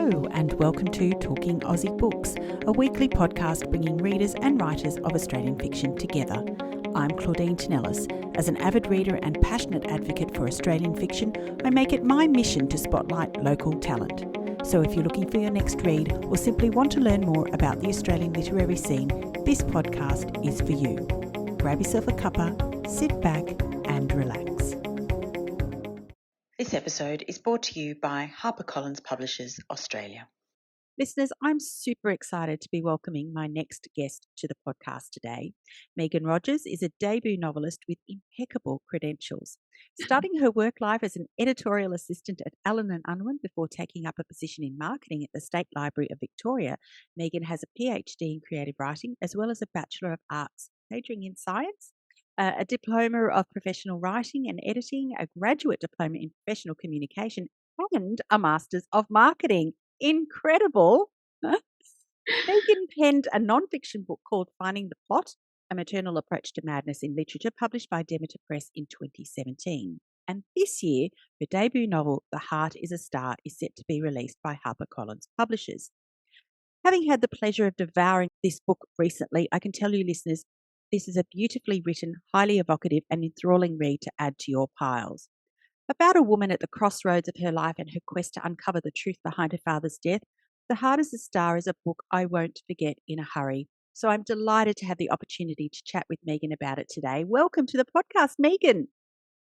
Hello and welcome to Talking Aussie Books, a weekly podcast bringing readers and writers of Australian fiction together. I'm Claudine Tinellis. As an avid reader and passionate advocate for Australian fiction, I make it my mission to spotlight local talent. So if you're looking for your next read or simply want to learn more about the Australian literary scene, this podcast is for you. Grab yourself a cuppa, sit back and relax. This episode is brought to you by Harper Collins Publishers, Australia. Listeners, I'm super excited to be welcoming my next guest to the podcast today. Megan Rogers is a debut novelist with impeccable credentials. Starting her work life as an editorial assistant at Allen Unwin before taking up a position in marketing at the State Library of Victoria, Megan has a PhD in creative writing as well as a Bachelor of Arts, majoring in science, a Diploma of Professional Writing and Editing, a Graduate Diploma in Professional Communication, and a Masters of Marketing. Incredible. Megan penned a non-fiction book called Finding the Plot, A Maternal Approach to Madness in Literature, published by Demeter Press in 2017. And this year, her debut novel, The Heart is a Star, is set to be released by Harper Collins Publishers. Having had the pleasure of devouring this book recently, I can tell you, listeners, this is a beautifully written, highly evocative and enthralling read to add to your piles. About a woman at the crossroads of her life and her quest to uncover the truth behind her father's death, The Heart is a Star is a book I won't forget in a hurry. So I'm delighted to have the opportunity to chat with Megan about it today. Welcome to the podcast, Megan.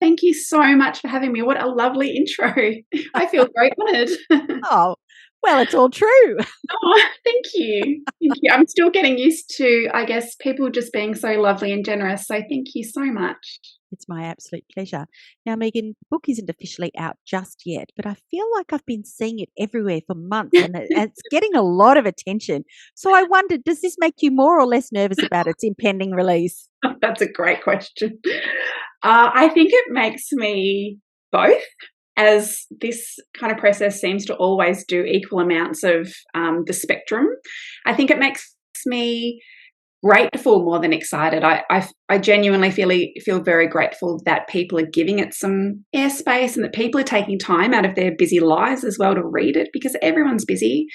Thank you so much for having me. What a lovely intro. I feel very honoured. Oh, well, it's all true. Oh, thank you. Thank you. I'm still getting used to, I guess, people just being so lovely and generous. So thank you so much. It's my absolute pleasure. Now, Megan, the book isn't officially out just yet, but I feel like I've been seeing it everywhere for months and it's getting a lot of attention. So I wondered, does this make you more or less nervous about its impending release? That's a great question. I think it makes me both, as this kind of process seems to always do equal amounts of the spectrum. I think it makes me grateful more than excited. I genuinely feel very grateful that people are giving it some airspace and that people are taking time out of their busy lives as well to read it, because everyone's busy.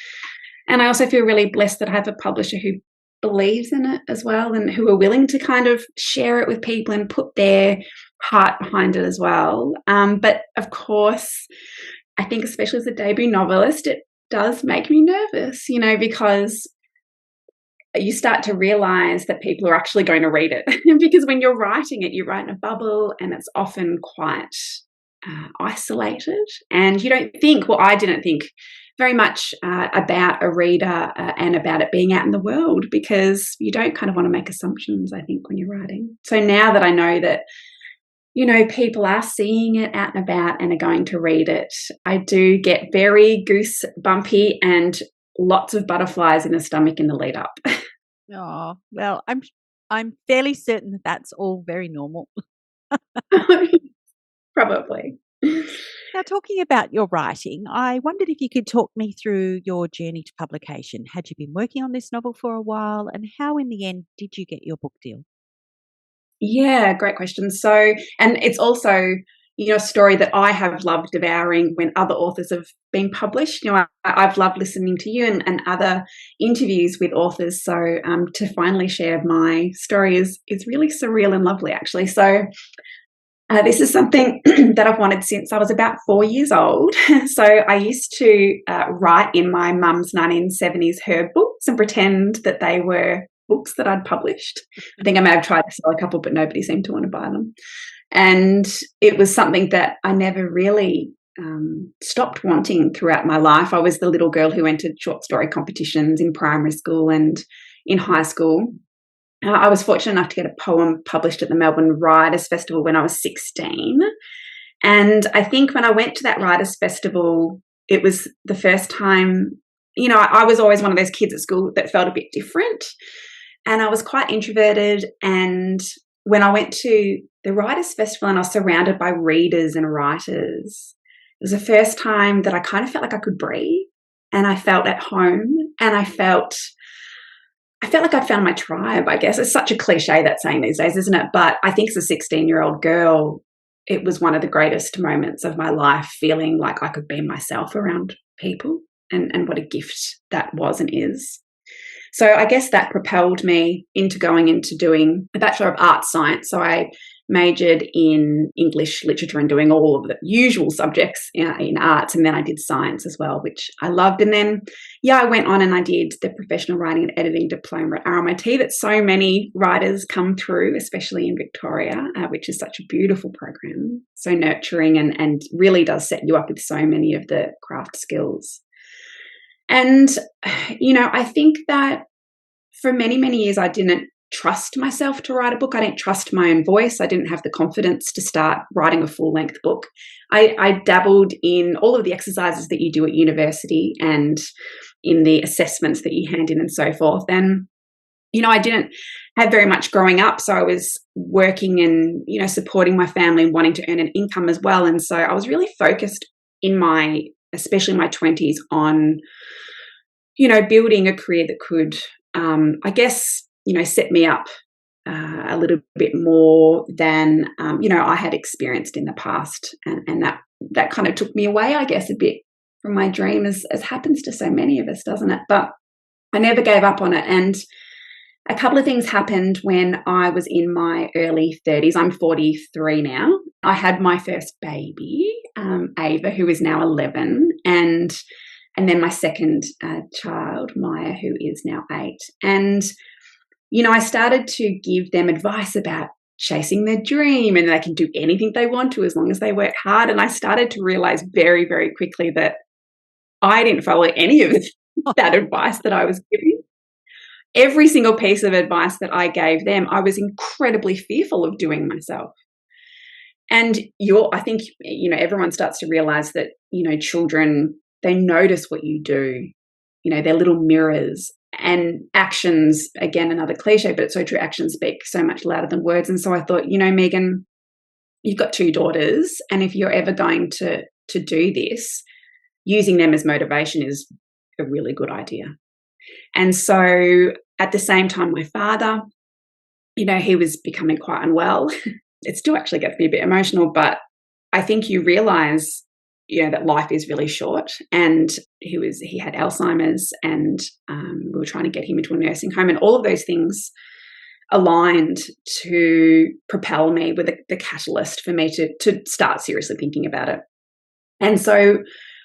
And I also feel really blessed that I have a publisher who believes in it as well and who are willing to kind of share it with people and put their heart behind it as well. But of course, I think especially as a debut novelist, it does make me nervous, because you start to realize that people are actually going to read it. Because when you're writing it, you write in a bubble and it's often quite isolated. And you don't think, well, I didn't think very much about a reader and about it being out in the world, because you don't kind of want to make assumptions, I think, when you're writing. So now that I know that, people are seeing it out and about and are going to read it, I do get very goosebumpy and lots of butterflies in the stomach in the lead up. Oh, well, I'm fairly certain that that's all very normal. Probably. Now, talking about your writing, I wondered if you could talk me through your journey to publication. Had you been working on this novel for a while, and how in the end did you get your book deal? Yeah, great question. So, and it's also, a story that I have loved devouring when other authors have been published. I've loved listening to you and other interviews with authors. So to finally share my story is really surreal and lovely, actually. So this is something that I've wanted since I was about 4 years old. So I used to write in my mum's 1970s herb books and pretend that they were books that I'd published. I think I may have tried to sell a couple, but nobody seemed to want to buy them. And it was something that I never really stopped wanting throughout my life. I was the little girl who entered short story competitions in primary school and in high school. I was fortunate enough to get a poem published at the Melbourne Writers' Festival when I was 16. And I think when I went to that Writers' Festival, it was the first time, I was always one of those kids at school that felt a bit different. And I was quite introverted. And when I went to the Writers' Festival and I was surrounded by readers and writers, it was the first time that I kind of felt like I could breathe and I felt at home and I felt like I'd found my tribe, I guess. It's such a cliche, that saying these days, isn't it? But I think as a 16-year-old girl, it was one of the greatest moments of my life, feeling like I could be myself around people. and what a gift that was and is. So I guess that propelled me into going into doing a Bachelor of Arts Science. So I majored in English literature and doing all of the usual subjects in arts, and then I did science as well, which I loved. And then, I went on and I did the Professional Writing and Editing Diploma at RMIT that so many writers come through, especially in Victoria, which is such a beautiful program, so nurturing and really does set you up with so many of the craft skills. And, I think that for many, many years I didn't trust myself to write a book. I didn't trust my own voice. I didn't have the confidence to start writing a full-length book. I dabbled in all of the exercises that you do at university and in the assessments that you hand in and so forth. And, I didn't have very much growing up, so I was working and, supporting my family and wanting to earn an income as well. And so I was really focused especially my 20s on, building a career that could, I guess, set me up a little bit more than, I had experienced in the past. And that kind of took me away, I guess, a bit from my dream, as happens to so many of us, doesn't it? But I never gave up on it. And a couple of things happened when I was in my early 30s. I'm 43 now. I had my first baby, Ava, who is now 11, and then my second child, Maya, who is now 8. And I started to give them advice about chasing their dream and they can do anything they want to as long as they work hard. And I started to realize very, very quickly that I didn't follow any of that advice that I was giving. Every single piece of advice that I gave them, I was incredibly fearful of doing myself. And I think, everyone starts to realize that, children, they notice what you do. They're little mirrors. And actions, again, another cliche, but it's so true, actions speak so much louder than words. And so I thought, Megan, you've got 2 daughters, and if you're ever going to do this, using them as motivation is a really good idea. And so at the same time, my father, he was becoming quite unwell. It still actually gets me a bit emotional, but I think you realise that life is really short, and he had Alzheimer's, and we were trying to get him into a nursing home, and all of those things aligned to propel me with the catalyst for me to start seriously thinking about it. And so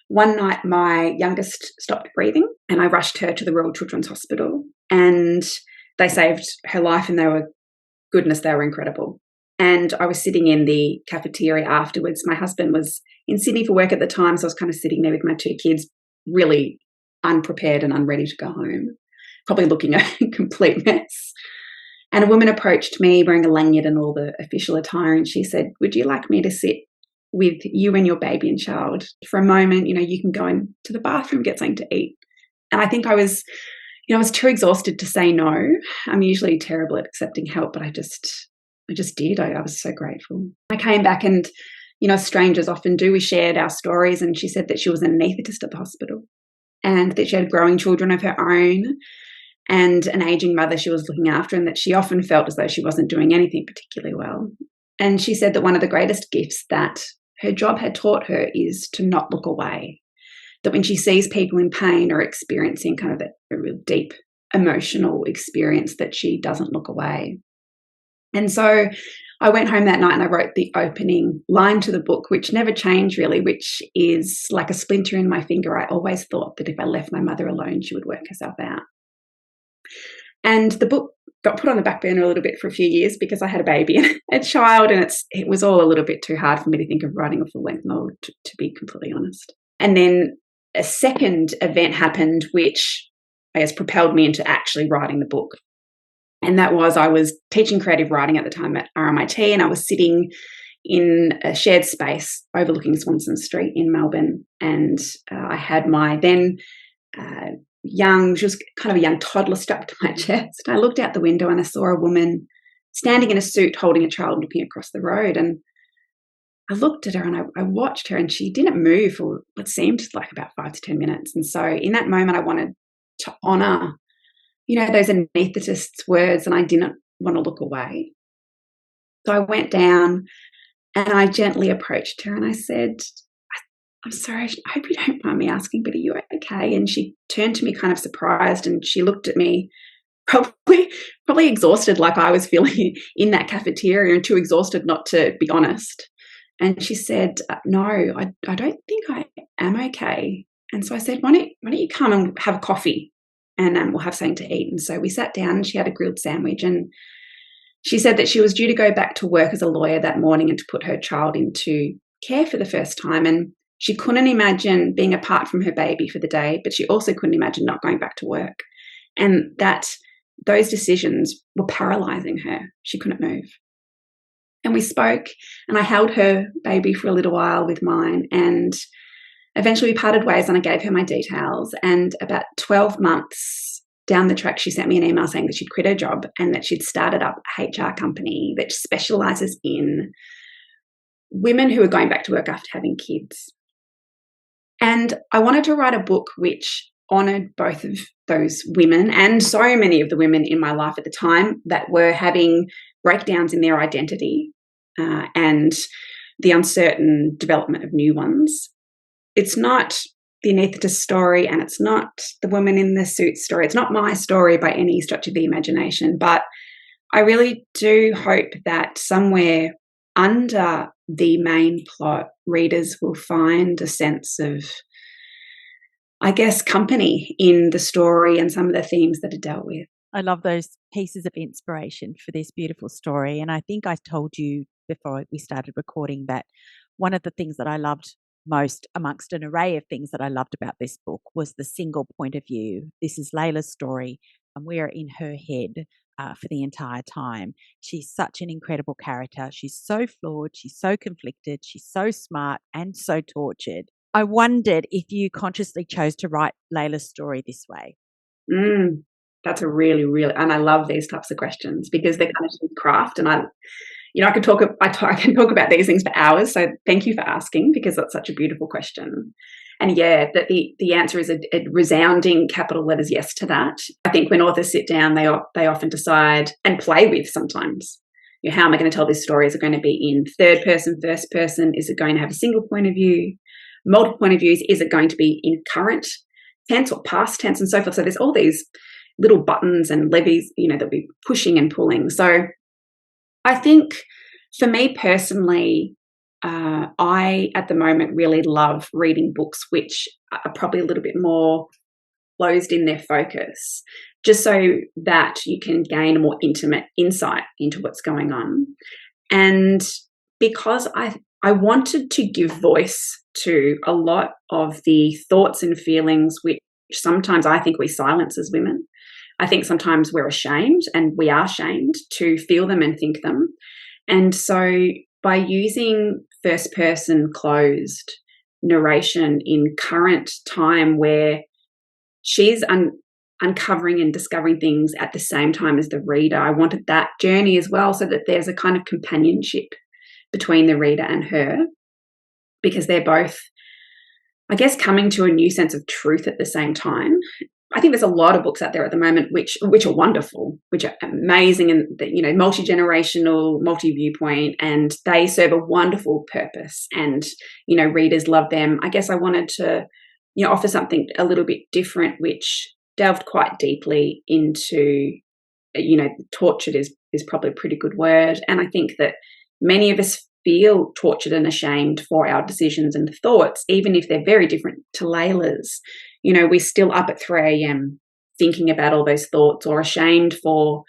one night my youngest stopped breathing and I rushed her to the Royal Children's Hospital, and they saved her life, and they were incredible. And I was sitting in the cafeteria afterwards. My husband was in Sydney for work at the time, so I was kind of sitting there with my 2 kids, really unprepared and unready to go home, probably looking a complete mess. And a woman approached me wearing a lanyard and all the official attire, and she said, "Would you like me to sit with you and your baby and child for a moment? You can go into the bathroom, get something to eat." And I think I was too exhausted to say no. I'm usually terrible at accepting help, but I just did. I was so grateful. I came back and, strangers often do, we shared our stories, and she said that she was an anaesthetist at the hospital and that she had growing children of her own and an ageing mother she was looking after, and that she often felt as though she wasn't doing anything particularly well. And she said that one of the greatest gifts that her job had taught her is to not look away, that when she sees people in pain or experiencing kind of a real deep emotional experience, that she doesn't look away. And so I went home that night and I wrote the opening line to the book, which never changed really, which is like a splinter in my finger. I always thought that if I left my mother alone, she would work herself out. And the book got put on the back burner a little bit for a few years because I had a baby and a child, and it was all a little bit too hard for me to think of writing a full-length novel, to be completely honest. And then a second event happened, which I guess propelled me into actually writing the book. And that was, I was teaching creative writing at the time at RMIT, and I was sitting in a shared space overlooking Swanston Street in Melbourne. And I had my then she was kind of a young toddler strapped to my chest. I looked out the window and I saw a woman standing in a suit holding a child looking across the road. And I looked at her and I watched her, and she didn't move for what seemed like about 5 to 10 minutes. And so in that moment, I wanted to honour those anaesthetist's words, and I didn't want to look away. So I went down and I gently approached her and I said, I'm sorry, I hope you don't mind me asking, but are you okay? And she turned to me kind of surprised, and she looked at me probably exhausted like I was feeling in that cafeteria, and too exhausted not to be honest. And she said, no, I don't think I am okay. And so I said, why don't you come and have a coffee, and we'll have something to eat. And so we sat down, and she had a grilled sandwich, and she said that she was due to go back to work as a lawyer that morning and to put her child into care for the first time. And she couldn't imagine being apart from her baby for the day, but she also couldn't imagine not going back to work. And that those decisions were paralyzing her. She couldn't move. And we spoke, and I held her baby for a little while with mine, and eventually we parted ways, and I gave her my details. And about 12 months down the track, she sent me an email saying that she'd quit her job and that she'd started up a HR company that specializes in women who are going back to work after having kids. And I wanted to write a book which honored both of those women and so many of the women in my life at the time that were having breakdowns in their identity and the uncertain development of new ones. It's not the anaesthetist story, and it's not the woman in the suit story. It's not my story by any stretch of the imagination, but I really do hope that somewhere under the main plot, readers will find a sense of, I guess, company in the story and some of the themes that are dealt with. I love those pieces of inspiration for this beautiful story. And I think I told you before we started recording that one of the things that I loved most, amongst an array of things that I loved about this book, was the single point of view. This is Layla's story, and we are in her head for the entire time. She's such an incredible character. She's so flawed. She's so conflicted. She's so smart and so tortured. I wondered if you consciously chose to write Layla's story this way. That's a really, and I love these types of questions because they're kind of craft, and I can talk about these things for hours. So thank you for asking, because that's such a beautiful question. And yeah, that the answer is a resounding capital letters yes to that. I think when authors sit down, they often decide and play with sometimes. How am I going to tell this story? Is it going to be in third person, first person? Is it going to have a single point of view, multiple point of views? Is it going to be in current tense or past tense, and so forth? So there's all these little buttons and levies, that we're pushing and pulling. So I think for me personally, I, at the moment, really love reading books which are probably a little bit more closed in their focus, just so that you can gain a more intimate insight into what's going on. And because I wanted to give voice to a lot of the thoughts and feelings which sometimes I think we silence as women. I think sometimes we're ashamed, and we are shamed to feel them and think them. And so by using first person closed narration in current time, where she's uncovering and discovering things at the same time as the reader, I wanted that journey as well, so that there's a kind of companionship between the reader and her, because they're both, I guess, coming to a new sense of truth at the same time. I think there's a lot of books out there at the moment which are wonderful, which are amazing, and multi-generational, multi-viewpoint, and they serve a wonderful purpose, and readers love them. I guess I wanted to offer something a little bit different, which delved quite deeply into tortured is probably a pretty good word, and I think that many of us feel tortured and ashamed for our decisions and thoughts, even if they're very different to Layla's. We're still up at 3 a.m. thinking about all those thoughts, or ashamed for,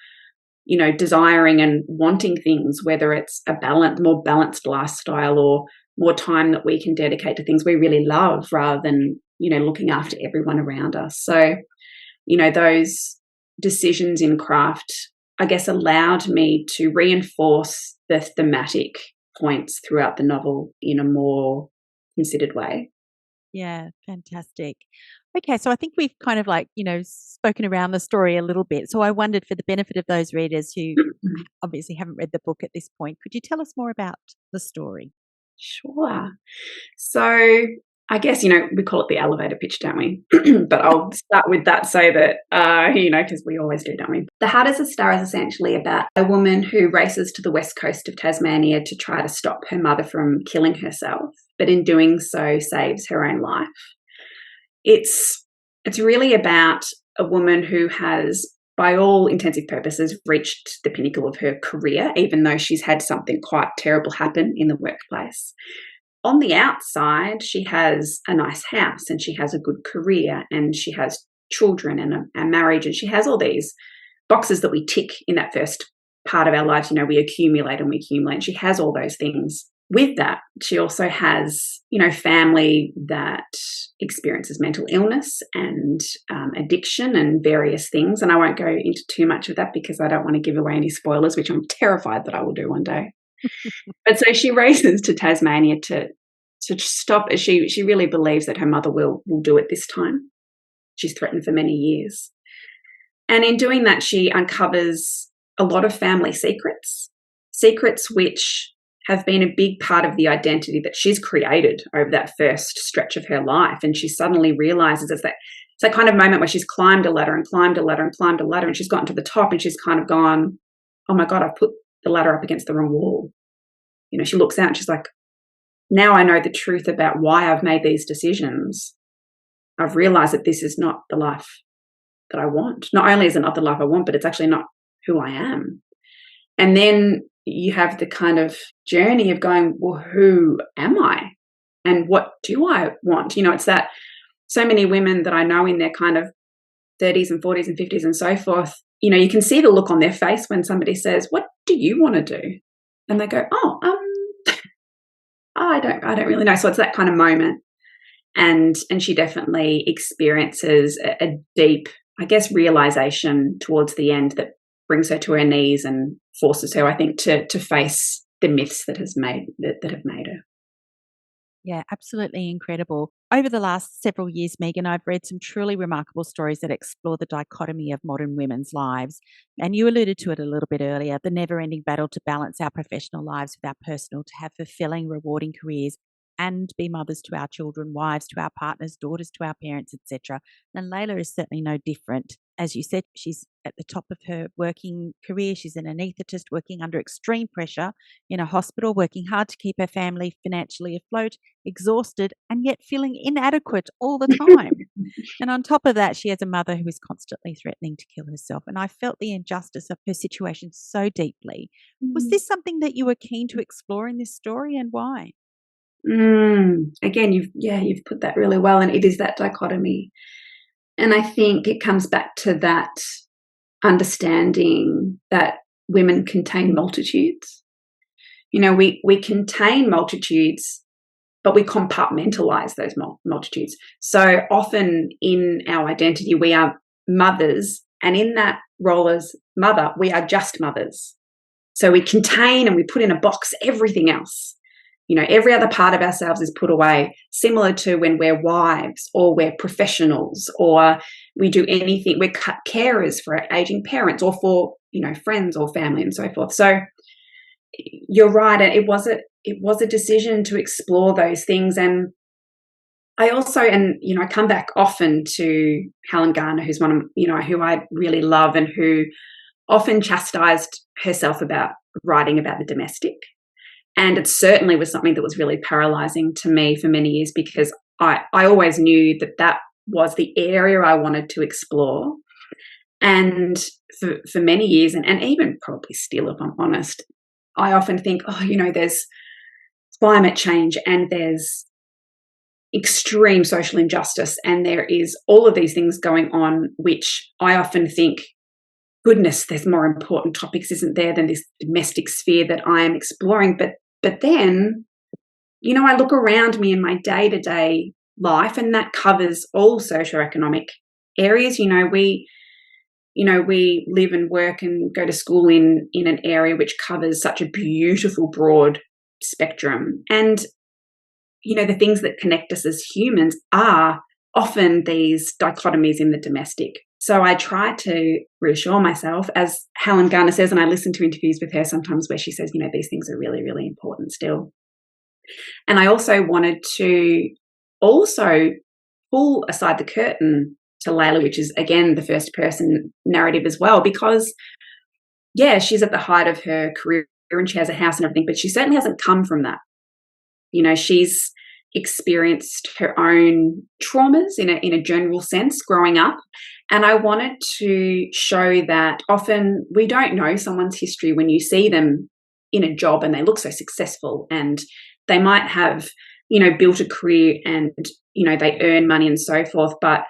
desiring and wanting things, whether it's a more balanced lifestyle or more time that we can dedicate to things we really love, rather than, looking after everyone around us. So, those decisions in craft, I guess, allowed me to reinforce the thematic points throughout the novel in a more considered way. Yeah, fantastic. Okay, so I think we've kind of spoken around the story a little bit. So I wondered, for the benefit of those readers who obviously haven't read the book at this point, could you tell us more about the story? Sure. So I guess, we call it the elevator pitch, don't we? But I'll start with that so that, because we always do, don't we? The Heart is a Star is essentially about a woman who races to the west coast of Tasmania to try to stop her mother from killing herself, but in doing so saves her own life. It's really about a woman who has, by all intensive purposes, reached the pinnacle of her career, even though she's had something quite terrible happen in the workplace. On the outside, she has a nice house and she has a good career and she has children and a marriage, and she has all these boxes that we tick in that first part of our lives. We accumulate and we accumulate, and she has all those things. With that, she also has, family that experiences mental illness and addiction and various things. And I won't go into too much of that because I don't want to give away any spoilers, which I'm terrified that I will do one day. But so she races to Tasmania to stop. She really believes that her mother will do it this time. She's threatened for many years. And in doing that, she uncovers a lot of family secrets which have been a big part of the identity that she's created over that first stretch of her life. And she suddenly realizes it's that kind of moment where she's climbed a ladder and climbed a ladder and climbed a ladder, and she's gotten to the top and she's kind of gone, oh my God, I've put the ladder up against the wrong wall. She looks out and she's like, now I know the truth about why I've made these decisions. I've realized that this is not the life that I want. Not only is it not the life I want, but it's actually not who I am. And then you have the kind of journey of going, well, who am I? And what do I want? It's that so many women that I know in their kind of 30s and 40s and 50s and so forth, you can see the look on their face when somebody says, what do you want to do? And they go, I don't really know. So it's that kind of moment. And she definitely experiences a deep, I guess, realization towards the end that brings her to her knees and forces her, I think, to face the myths that have made her. Yeah, absolutely incredible. Over the last several years, Megan, I've read some truly remarkable stories that explore the dichotomy of modern women's lives. And you alluded to it a little bit earlier, the never-ending battle to balance our professional lives with our personal, to have fulfilling, rewarding careers and be mothers to our children, wives to our partners, daughters to our parents, etc. And Layla is certainly no different. As you said, she's at the top of her working career. She's an anaesthetist working under extreme pressure in a hospital, working hard to keep her family financially afloat, exhausted, and yet feeling inadequate all the time. And on top of that, she has a mother who is constantly threatening to kill herself. And I felt the injustice of her situation so deeply. Was this something that you were keen to explore in this story, and why? Again, you've put that really well, and it is that dichotomy. And I think it comes back to that understanding that women contain multitudes. We contain multitudes, but we compartmentalize those multitudes. So often in our identity, we are mothers, and in that role as mother, we are just mothers. So we contain and we put in a box everything else. Every other part of ourselves is put away, similar to when we're wives or we're professionals or we do anything. We're carers for our aging parents or for, friends or family and so forth. So you're right. It was a decision to explore those things. And I also, I come back often to Helen Garner, who's one of, who I really love and who often chastised herself about writing about the domestic. And it certainly was something that was really paralysing to me for many years, because I always knew that was the area I wanted to explore. And for many years, and even probably still, if I'm honest, I often think, there's climate change and there's extreme social injustice and there is all of these things going on, which I often think, goodness, there's more important topics, isn't there, than this domestic sphere that I am exploring. But then, I look around me in my day-to-day life, and that covers all socioeconomic areas. We live and work and go to school in an area which covers such a beautiful, broad spectrum. And, the things that connect us as humans are often these dichotomies in the domestic. So I try to reassure myself, as Helen Garner says, and I listen to interviews with her sometimes where she says, these things are really, really important still. And I also wanted to also pull aside the curtain to Layla, which is, again, the first person narrative as well, because, yeah, she's at the height of her career and she has a house and everything, but she certainly hasn't come from that. She's experienced her own traumas in a general sense growing up. And I wanted to show that often we don't know someone's history when you see them in a job and they look so successful and they might have, built a career and, they earn money and so forth. But,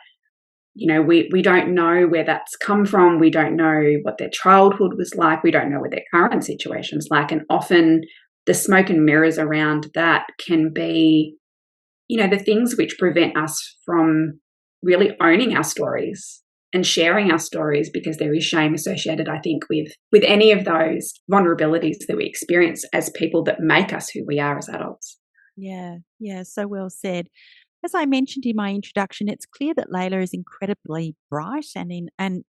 we don't know where that's come from. We don't know what their childhood was like. We don't know what their current situation's like. And often the smoke and mirrors around that can be, the things which prevent us from really owning our stories and sharing our stories, because there is shame associated, I think, with any of those vulnerabilities that we experience as people that make us who we are as adults. Yeah, so well said. As I mentioned in my introduction, it's clear that Layla is incredibly bright and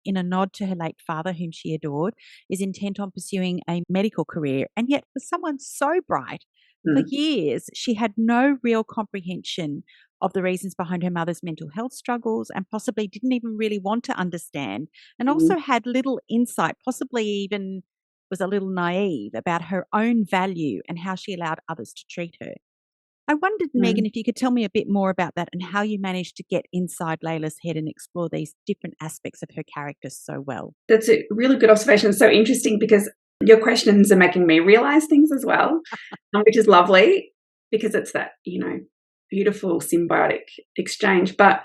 in a nod to her late father, whom she adored, is intent on pursuing a medical career. And yet for someone so bright, for years, she had no real comprehension of the reasons behind her mother's mental health struggles and possibly didn't even really want to understand, and also had little insight, possibly even was a little naive about her own value and how she allowed others to treat her. I wondered, Megan, if you could tell me a bit more about that and how you managed to get inside Layla's head and explore these different aspects of her character so well. That's a really good observation. It's so interesting because your questions are making me realise things as well, which is lovely because it's that, beautiful symbiotic exchange. But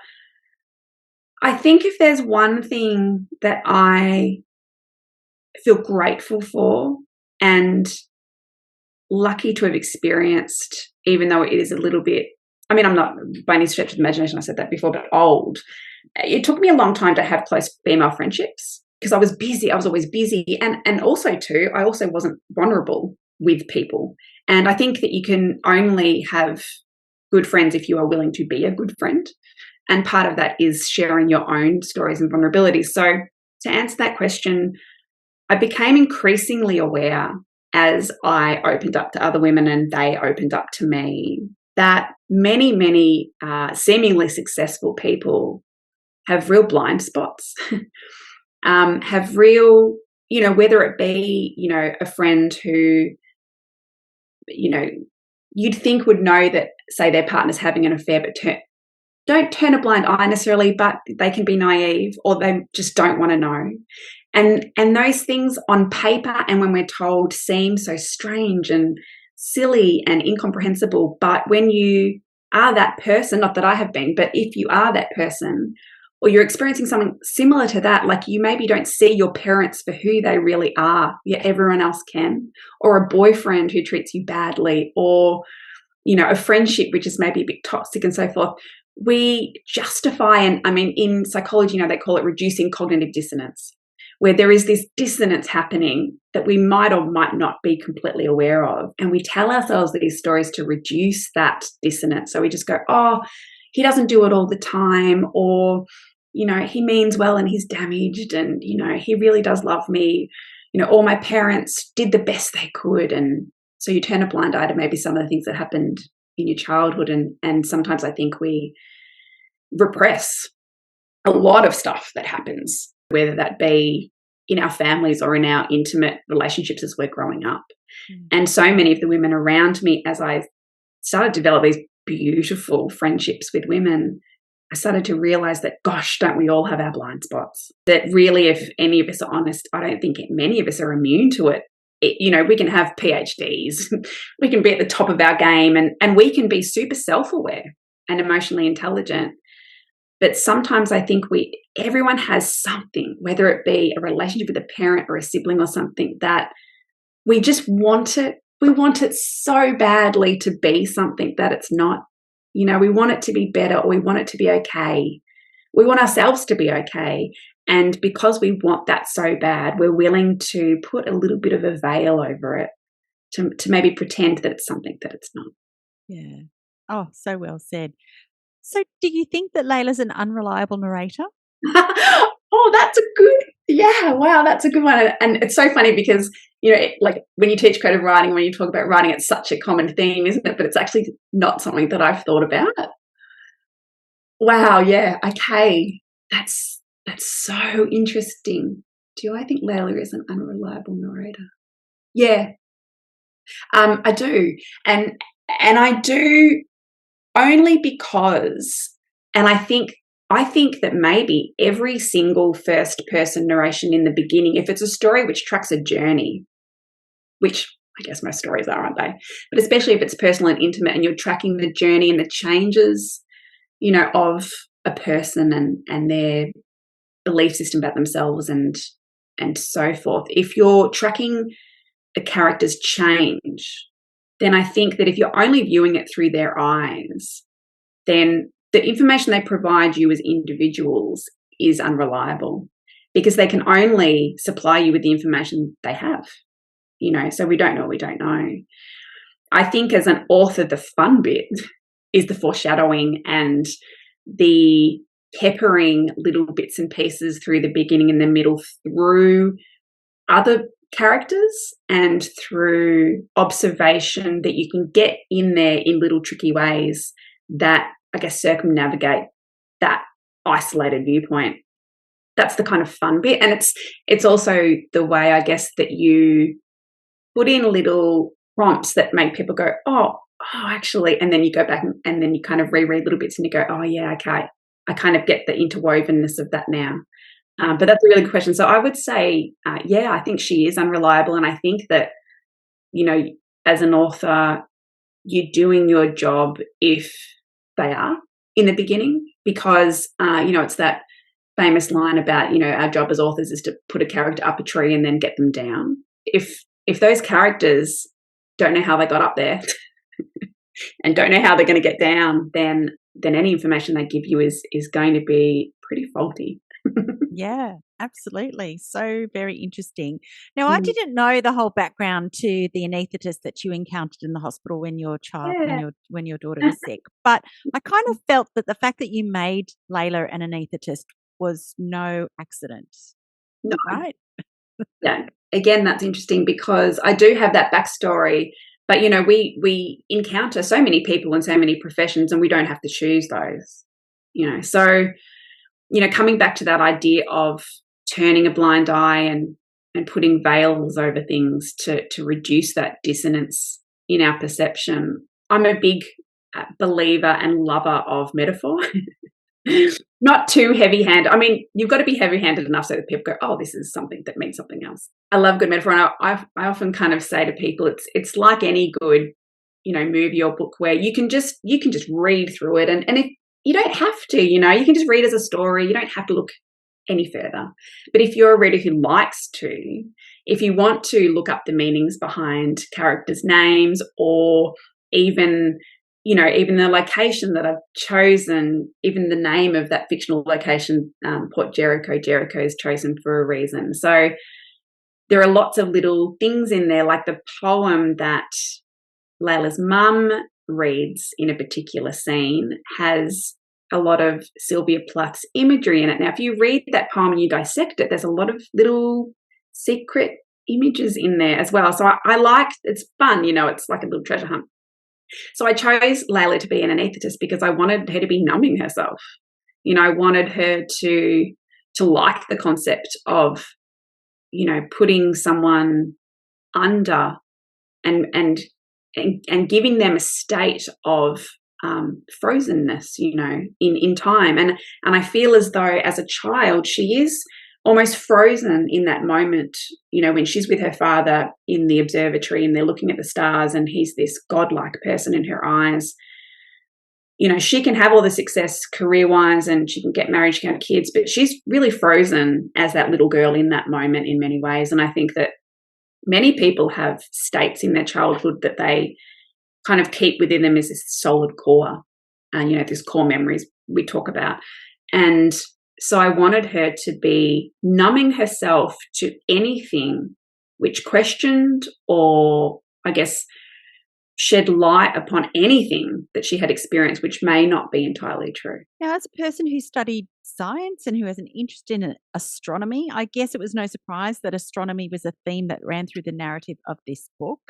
I think if there's one thing that I feel grateful for and lucky to have experienced, even though it is a little bit, I'm not by any stretch of the imagination, I said that before, but old. It took me a long time to have close female friendships because I was busy. I was always busy. And also too, I also wasn't vulnerable with people. And I think that you can only have good friends if you are willing to be a good friend. And part of that is sharing your own stories and vulnerabilities. So to answer that question, I became increasingly aware as I opened up to other women and they opened up to me that many, many seemingly successful people have real blind spots, have real, whether it be, a friend who, you'd think would know that, say, their partner's having an affair, but don't turn a blind eye necessarily, but they can be naive or they just don't want to know. And those things on paper and when we're told seem so strange and silly and incomprehensible. But when you are that person, not that I have been, but if you are that person or you're experiencing something similar to that, like you maybe don't see your parents for who they really are, yet everyone else can, or a boyfriend who treats you badly, or, a friendship which is maybe a bit toxic and so forth, we justify, and in psychology, they call it reducing cognitive dissonance, where there is this dissonance happening that we might or might not be completely aware of. And we tell ourselves these stories to reduce that dissonance. So we just go, oh, he doesn't do it all the time, or, he means well and he's damaged and, he really does love me, or my parents did the best they could. And so you turn a blind eye to maybe some of the things that happened in your childhood. And sometimes I think we repress a lot of stuff that happens, whether that be in our families or in our intimate relationships as we're growing up. And so many of the women around me, as I started to develop these beautiful friendships with women, I started to realize that, gosh, don't we all have our blind spots? That really, if any of us are honest, I don't think many of us are immune to it. We can have PhDs, we can be at the top of our game, and we can be super self-aware and emotionally intelligent. But sometimes I think everyone has something, whether it be a relationship with a parent or a sibling or something, that we just want it. We want it so badly to be something that it's not. We want it to be better, or we want it to be okay. We want ourselves to be okay. And because we want that so bad, we're willing to put a little bit of a veil over it to maybe pretend that it's something that it's not. Yeah. Oh, so well said. So do you think that Layla's an unreliable narrator? Oh, that's a good one. And it's so funny because, like when you teach creative writing, when you talk about writing, it's such a common theme, isn't it? But it's actually not something that I've thought about. Wow, yeah, okay. That's so interesting. Do I think Layla is an unreliable narrator? Yeah, I do. And I do only because, and I think that maybe every single first person narration in the beginning, if it's a story which tracks a journey, which I guess most stories are, aren't they? But especially if it's personal and intimate and you're tracking the journey and the changes, of a person and their belief system about themselves and so forth. If you're tracking a character's change, then I think that if you're only viewing it through their eyes, then the information they provide you as individuals is unreliable because they can only supply you with the information they have, so we don't know what we don't know. I think as an author, the fun bit is the foreshadowing and the peppering little bits and pieces through the beginning and the middle through other characters and through observation that you can get in there in little tricky ways that I guess circumnavigate that isolated viewpoint. That's the kind of fun bit. And it's also the way I guess that you put in little prompts that make people go, oh, actually, and then you go back and then you kind of reread little bits and you go, oh yeah, okay, I kind of get the interwovenness of that now. But that's a really good question. So I would say, yeah, I think she is unreliable, and I think that as an author, you're doing your job if they are in the beginning, because it's that famous line about our job as authors is to put a character up a tree and then get them down. If those characters don't know how they got up there and don't know how they're going to get down, then any information they give you is going to be pretty faulty. Yeah, absolutely. So very interesting. Now, I didn't know the whole background to the anaesthetist that you encountered in the hospital when your child, Yeah. when your daughter was sick. But I kind of felt that the fact that you made Layla an anaesthetist was no accident. No. Right? Yeah. Again, that's interesting because I do have that backstory, but we encounter so many people in so many professions, and we don't have to choose those. So coming back to that idea of turning a blind eye and putting veils over things to reduce that dissonance in our perception. I'm a big believer and lover of metaphor. Not too heavy-handed. I mean, you've got to be heavy-handed enough so that people go, oh, this is something that means something else. I love good metaphor, and I often kind of say to people, it's like any good, movie or book where you can just read through it, and if you don't have to, you can just read as a story. You don't have to look any further. But if you're a reader who likes to, if you want to look up the meanings behind characters' names, or even the location that I've chosen, even the name of that fictional location, Port Jericho. Jericho is chosen for a reason. So there are lots of little things in there, like the poem that Layla's mum reads in a particular scene has a lot of Sylvia Plath's imagery in it. Now, if you read that poem and you dissect it, there's a lot of little secret images in there as well. So I like, it's fun, it's like a little treasure hunt. So I chose Layla to be an anaesthetist because I wanted her to be numbing herself. I wanted her to like the concept of, putting someone under and giving them a state of frozenness, in time. And I feel as though as a child, she is almost frozen in that moment, when she's with her father in the observatory and they're looking at the stars and he's this godlike person in her eyes. She can have all the success career-wise and she can get married, she can have kids, but she's really frozen as that little girl in that moment in many ways. And I think that many people have states in their childhood that they kind of keep within them as this solid core, this core memories we talk about. And so I wanted her to be numbing herself to anything which questioned or, I guess, shed light upon anything that she had experienced which may not be entirely true. Now, as a person who studied science and who has an interest in astronomy, I guess it was no surprise that astronomy was a theme that ran through the narrative of this book.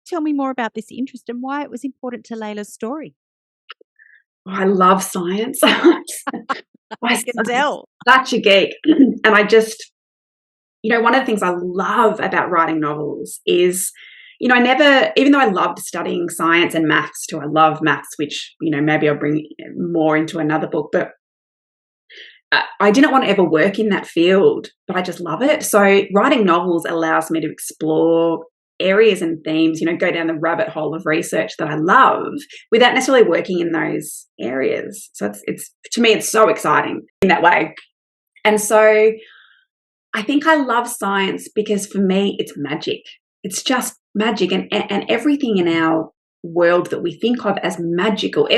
Tell me more about this interest and why it was important to Layla's story. I love science. I can tell. Such a geek. And I just, one of the things I love about writing novels is, I never, even though I loved studying science and maths too, I love maths, which, maybe I'll bring more into another book, but I didn't want to ever work in that field, but I just love it. So writing novels allows me to explore areas and themes, go down the rabbit hole of research that I love without necessarily working in those areas. So it's to me, it's so exciting in that way. And so I think I love science because for me, it's magic. It's just magic, and everything in our world that we think of as magical,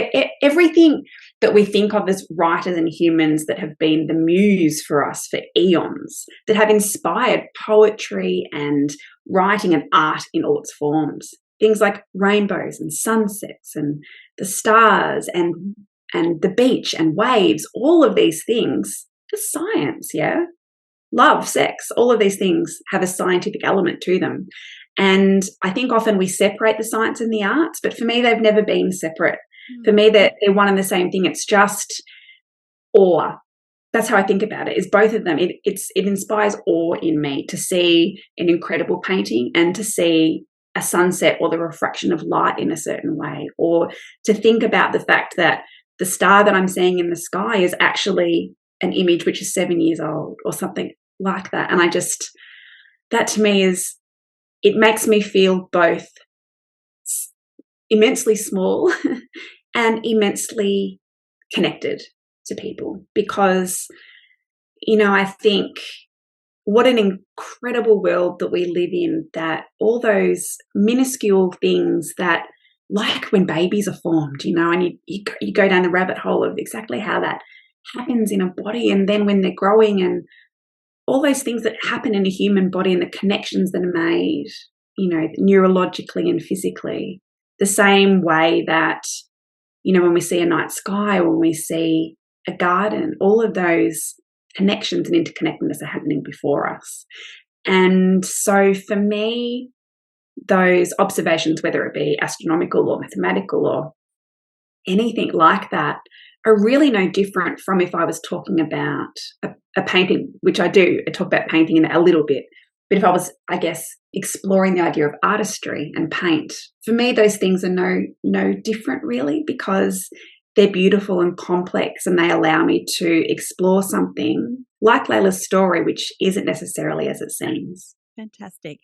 everything that we think of as writers and humans that have been the muse for us for eons, that have inspired poetry and writing and art in all its forms. Things like rainbows and sunsets and the stars and the beach and waves, all of these things, the science, yeah? Love, sex, all of these things have a scientific element to them. And I think often we separate the science and the arts, but for me, they've never been separate. For me, they're one and the same thing. It's just awe. That's how I think about it, is both of them. It inspires awe in me to see an incredible painting and to see a sunset or the refraction of light in a certain way, or to think about the fact that the star that I'm seeing in the sky is actually an image which is 7 years old or something like that. And that to me it makes me feel both immensely small and immensely connected to people, because, I think what an incredible world that we live in, that all those minuscule things that, like when babies are formed, and you go down the rabbit hole of exactly how that happens in a body, and then when they're growing, and all those things that happen in a human body and the connections that are made, neurologically and physically, the same way that, when we see a night sky or when we see a garden, all of those connections and interconnectedness are happening before us. And so for me, those observations, whether it be astronomical or mathematical or anything like that, are really no different from if I was talking about a painting, which I do. I talk about painting in a little bit. But if I was, I guess, exploring the idea of artistry and paint, for me, those things are no different really, because they're beautiful and complex, and they allow me to explore something like Layla's story, which isn't necessarily as it seems. Fantastic.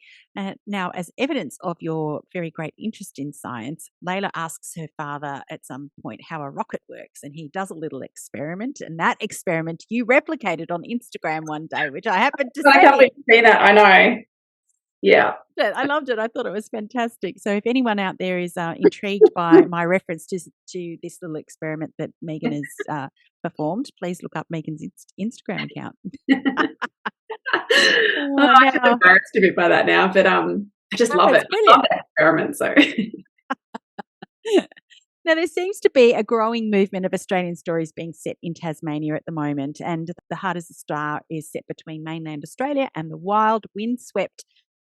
Now, as evidence of your very great interest in science, Layla asks her father at some point how a rocket works, and he does a little experiment, and that experiment you replicated on Instagram one day, which I happened to see. I can't see that. I know. Yeah. I loved it. I thought it was fantastic. So if anyone out there is intrigued by my reference to this little experiment that Megan has performed, please look up Megan's Instagram account. I'm embarrassed a bit by that now, but I just love it. I love that experiment. So now there seems to be a growing movement of Australian stories being set in Tasmania at the moment, and The Heart Is a Star is set between mainland Australia and the wild, windswept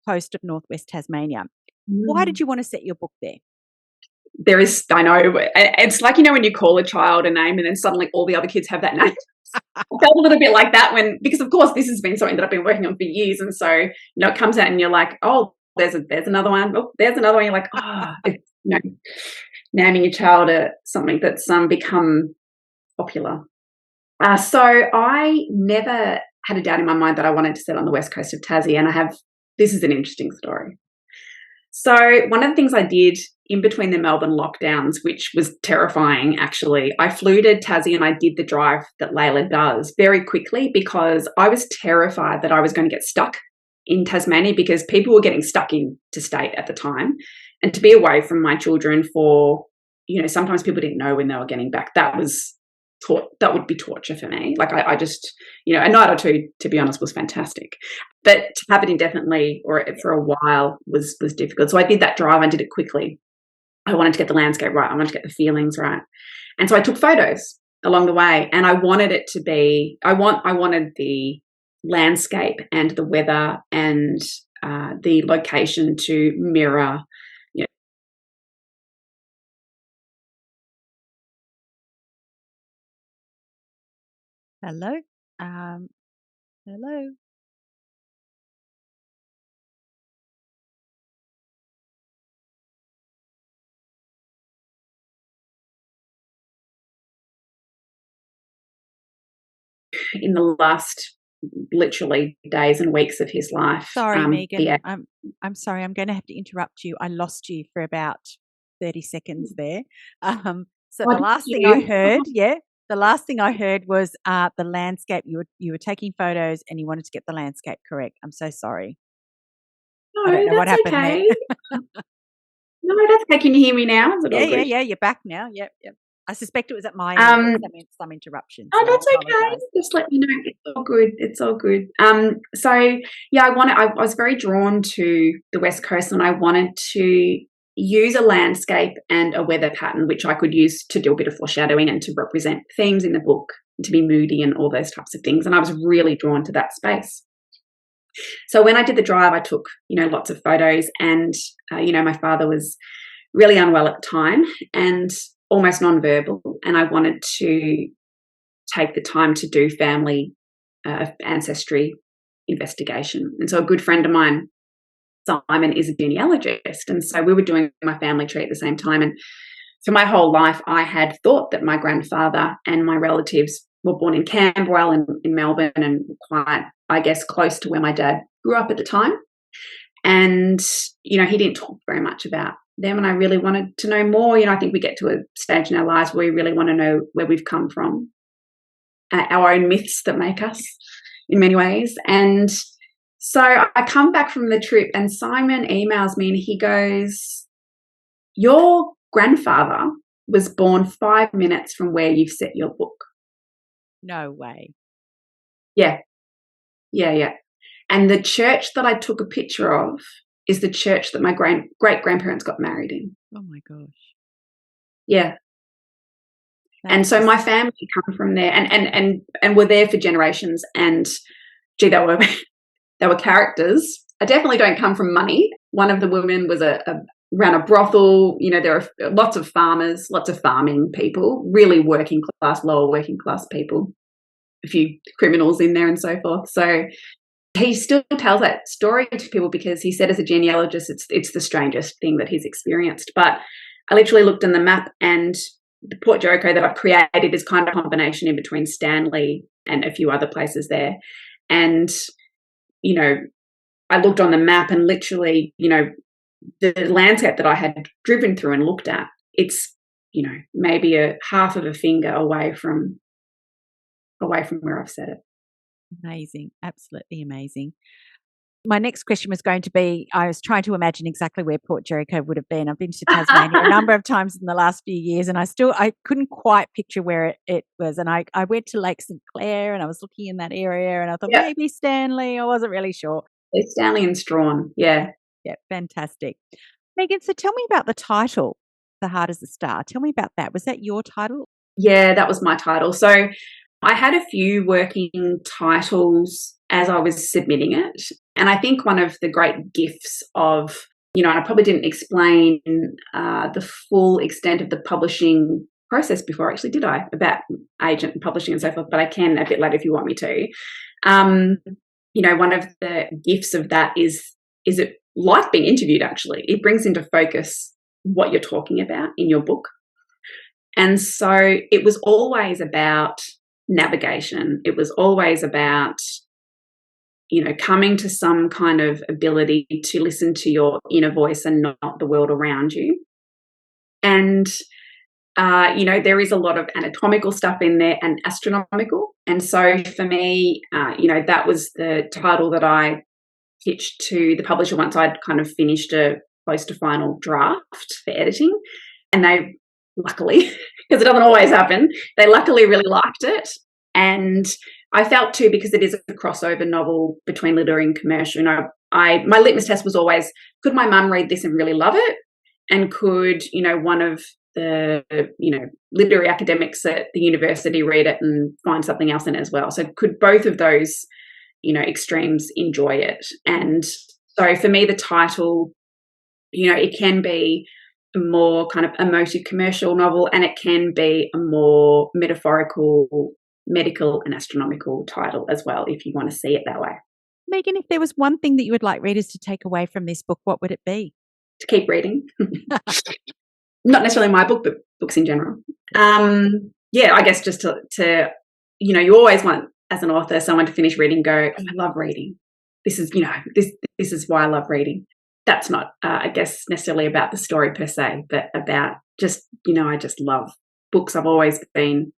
coast of northwest Tasmania. Why did you want to set your book there? I know, it's like, when you call a child a name and then suddenly all the other kids have that name. I felt a little bit like that because of course this has been something that I've been working on for years, and so it comes out and you're like, oh, there's another one, oh, there's another one. You're like, it's, naming your child something that's become popular. So I never had a doubt in my mind that I wanted to set on the west coast of Tassie, and this is an interesting story. So one of the things I did in between the Melbourne lockdowns, which was terrifying actually, I flew to Tassie and I did the drive that Layla does very quickly, because I was terrified that I was going to get stuck in Tasmania, because people were getting stuck interstate at the time. And to be away from my children for, sometimes people didn't know when they were getting back. That would be torture for me. Like I just, a night or two, to be honest, was fantastic. But to have it indefinitely or for a while was difficult. So I did that drive. I did it quickly. I wanted to get the landscape right. I wanted to get the feelings right. And so I took photos along the way, and I wanted it to be, I wanted the landscape and the weather and the location to mirror Hello? Hello? In the last literally days and weeks of his life. Sorry, Megan. I'm sorry. I'm going to have to interrupt you. I lost you for about 30 seconds there. So What the last did thing I you? heard, the last thing I heard was the landscape. You were taking photos and you wanted to get the landscape correct. I'm so sorry. I don't No, know what that's happened there. okay. No, that's okay. Can you hear me now? Is it all good? Yeah. You're back now. Yep. I suspect it was at my end. There was some interruption, Oh, so I that's okay. apologize. Just let me know. It's all good. It's all good. So yeah, I was very drawn to the West Coast, and I wanted to use a landscape and a weather pattern, which I could use to do a bit of foreshadowing and to represent themes in the book, to be moody and all those types of things. And I was really drawn to that space. So when I did the drive, I took, lots of photos, and, my father was really unwell at the time and almost nonverbal. And I wanted to take the time to do family ancestry investigation. And so a good friend of mine, Simon, is a genealogist. And so we were doing my family tree at the same time. And for my whole life, I had thought that my grandfather and my relatives were born in Camberwell in Melbourne, and quite, I guess, close to where my dad grew up at the time. And, he didn't talk very much about them, and I really wanted to know more. I think we get to a stage in our lives where we really want to know where we've come from, our own myths that make us in many ways. And so I come back from the trip, and Simon emails me and he goes, "Your grandfather was born 5 minutes from where you've set your book." No way. Yeah. And the church that I took a picture of is the church that my great-grandparents got married in. Oh my gosh. Yeah. And so my family come from there, and were there for generations. And gee, they were characters. I definitely don't come from money. One of the women was ran a brothel. There are lots of farmers, lots of farming people, really working class, lower working class people, a few criminals in there and so forth. So he still tells that story to people because he said, as a genealogist, it's the strangest thing that he's experienced. But I literally looked in the map, and the Port Jericho that I've created is kind of a combination in between Stanley and a few other places there. And, I looked on the map, and literally, the landscape that I had driven through and looked at, it's, maybe a half of a finger away from where I've set it. Amazing. Absolutely amazing. My next question was going to be, I was trying to imagine exactly where Port Jericho would have been. I've been to Tasmania a number of times in the last few years, and I couldn't quite picture where it was. And I went to Lake St. Clair, and I was looking in that area, and I thought maybe Stanley. I wasn't really sure. It's Stanley and Strawn. Yeah. Yeah, fantastic. Megan, so tell me about the title, The Heart is a Star. Tell me about that. Was that your title? Yeah, that was my title. So I had a few working titles as I was submitting it. And I think one of the great gifts of, I probably didn't explain the full extent of the publishing process before, actually, did I? About agent and publishing and so forth, but I can a bit later if you want me to. One of the gifts of that is it like being interviewed, actually. It brings into focus what you're talking about in your book. And so it was always about navigation. It was always about, coming to some kind of ability to listen to your inner voice and not the world around you. And, there is a lot of anatomical stuff in there and astronomical. And so for me, that was the title that I pitched to the publisher once I'd kind of finished a close to final draft for editing. And they luckily, because it doesn't always happen, they luckily really liked it. And I felt too, because it is a crossover novel between literary and commercial, my litmus test was always, could my mum read this and really love it? And could, one of the, literary academics at the university read it and find something else in it as well? So could both of those, extremes enjoy it? And so for me, the title, it can be a more kind of emotive commercial novel, and it can be a more metaphorical medical and astronomical title as well, if you want to see it that way. Megan, if there was one thing that you would like readers to take away from this book, what would it be? To keep reading. Not necessarily my book, but books in general. Yeah, I guess just to you always want, as an author, someone to finish reading and go, oh, I love reading. This is, this is why I love reading. That's not, I guess, necessarily about the story per se, but about just, I just love books. They've always been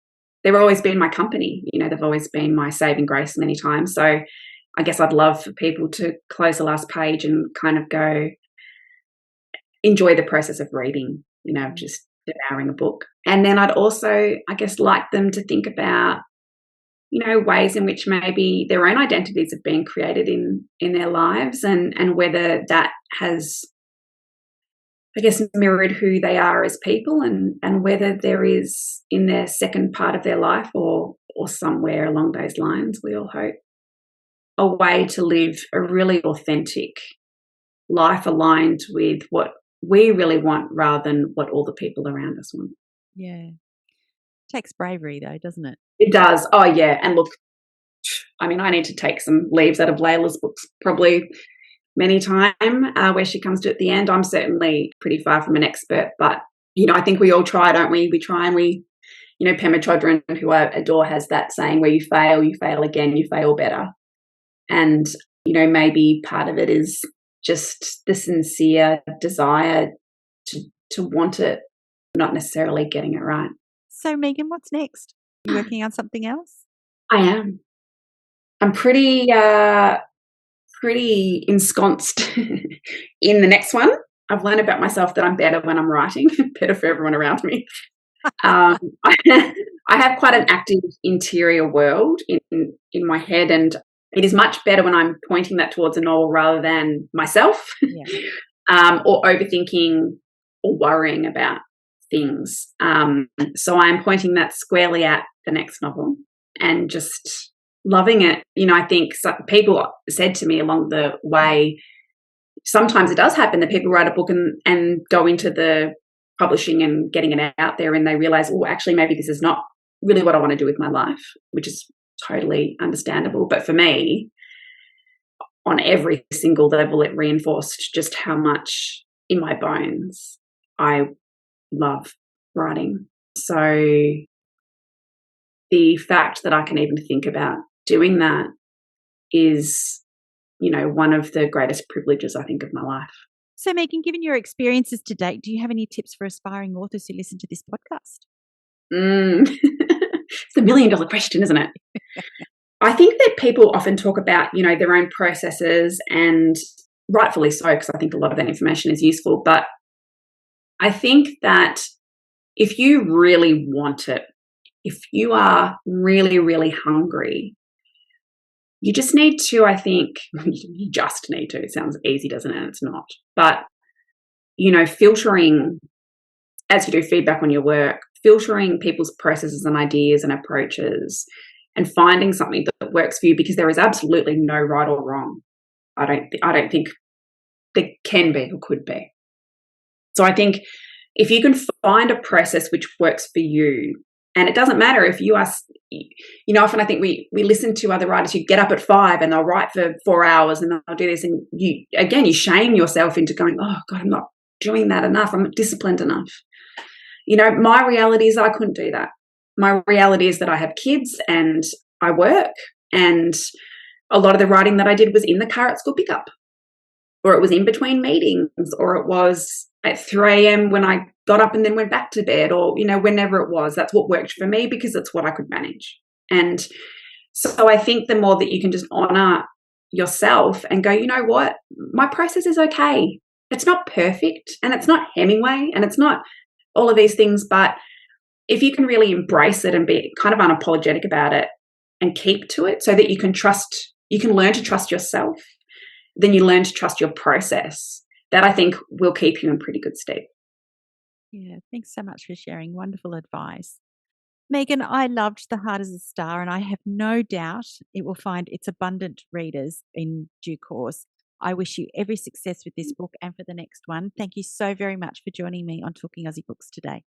my company. They've always been my saving grace many times. So I guess I'd love for people to close the last page and kind of go, enjoy the process of reading, just devouring a book. And then I'd also, I guess, like them to think about, ways in which maybe their own identities have been created in their lives, and whether that has, I guess, mirrored who they are as people, and whether there is in their second part of their life or somewhere along those lines, we all hope, a way to live a really authentic life aligned with what we really want rather than what all the people around us want. Yeah. Takes bravery though, doesn't it? It does. Oh, yeah. And look, I mean, I need to take some leaves out of Layla's books probably many times where she comes to at the end. I'm certainly pretty far from an expert, but, I think we all try, don't we? We try and Pema Chodron, who I adore, has that saying where you fail again, you fail better. And, maybe part of it is just the sincere desire to want it, not necessarily getting it right. So, Megan, what's next? You working on something else? I am. I'm pretty ensconced in the next one. I've learned about myself that I'm better when I'm writing, better for everyone around me. I have quite an active interior world in my head, and it is much better when I'm pointing that towards a novel rather than myself, or overthinking or worrying about things. So I'm pointing that squarely at the next novel and just loving it. I think people said to me along the way, sometimes it does happen that people write a book and go into the publishing and getting it out there, and they realize, oh, actually, maybe this is not really what I want to do with my life, which is totally understandable. But for me, on every single level, it reinforced just how much in my bones I love writing. So the fact that I can even think about doing that is, one of the greatest privileges, I think, of my life. So, Megan, given your experiences to date, do you have any tips for aspiring authors who listen to this podcast? It's the $1 million question, isn't it? I think that people often talk about, their own processes, and rightfully so, because I think a lot of that information is useful. But I think that if you really want it, if you are really, really hungry, you just need to, I think, you just need to, it sounds easy, doesn't it? It's not. But, filtering, as you do feedback on your work, filtering people's processes and ideas and approaches, and finding something that works for you, because there is absolutely no right or wrong. I don't think there can be or could be. So I think if you can find a process which works for you, and it doesn't matter if you are, often I think we listen to other writers who get up at 5 and they'll write for 4 hours and they'll do this, and you shame yourself into going, oh God, I'm not doing that enough. I'm not disciplined enough. My reality is I couldn't do that. My reality is that I have kids and I work, and a lot of the writing that I did was in the car at school pickup, or it was in between meetings, or it was at 3 a.m. when I got up and then went back to bed, or, whenever it was. That's what worked for me because it's what I could manage. And so I think the more that you can just honour yourself and go, you know what, my process is okay. It's not perfect, and it's not Hemingway, and it's not all of these things, but if you can really embrace it and be kind of unapologetic about it and keep to it, so that you can learn to trust yourself, then you learn to trust your process. That, I think, will keep you in pretty good stead. Yeah, thanks so much for sharing. Wonderful advice. Megan, I loved The Heart is a Star, and I have no doubt it will find its abundant readers in due course. I wish you every success with this book and for the next one. Thank you so very much for joining me on Talking Aussie Books today.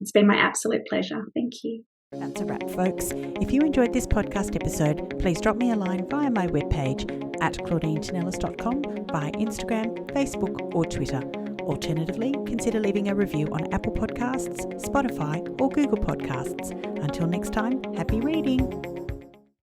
It's been my absolute pleasure. Thank you. That's a wrap, folks. If you enjoyed this podcast episode, please drop me a line via my webpage at claudinetinellis.com, via Instagram, Facebook or Twitter. Alternatively, consider leaving a review on Apple Podcasts, Spotify or Google Podcasts. Until next time, happy reading!